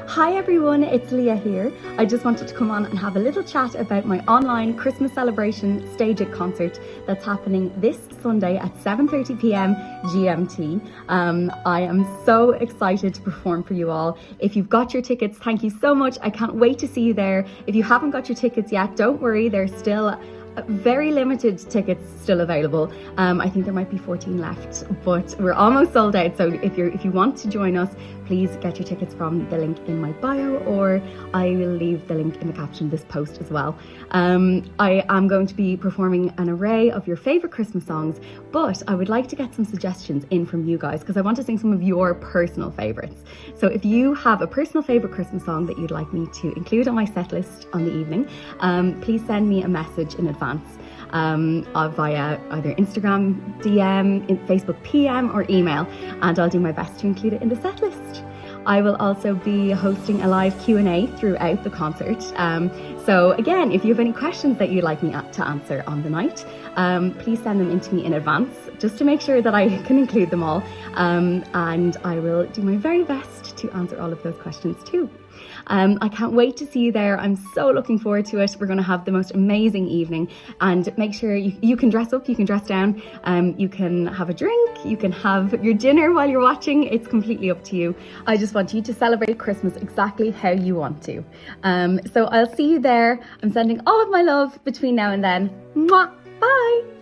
Hi everyone, it's Leah here. I just wanted to come on and have a little chat about my online Christmas celebration Stage It concert that's happening this Sunday at 7:30 p.m. GMT. I am so excited to perform for you all. If you've got your tickets, thank you so much. I can't wait to see you there. If you haven't got your tickets yet, don't worry, there's still very limited tickets still available. I think there might be 14 left, but we're almost sold out. So if you want to join us, please get your tickets from the link in my bio, or I will leave the link in the caption of this post as well. I am going to be performing an array of your favorite Christmas songs, but I would like to get some suggestions in from you guys because I want to sing some of your personal favorites. So if you have a personal favorite Christmas song that you'd like me to include on my set list on the evening, please send me a message in advance via either Instagram DM, Facebook PM or email, and I'll do my best to include it in the set list. I will also be hosting a live Q&A throughout the concert. So again, if you have any questions that you'd like me to answer on the night, please send them in to me in advance, just to make sure that I can include them all. And I will do my very best to answer all of those questions too. I can't wait to see you there. I'm so looking forward to it. We're going to have the most amazing evening, and make sure you can dress up, you can dress down, you can have a drink, you can have your dinner while you're watching. It's completely up to you. I just want you to celebrate Christmas exactly how you want to. So I'll see you there. I'm sending all of my love between now and then. Mwah! Bye!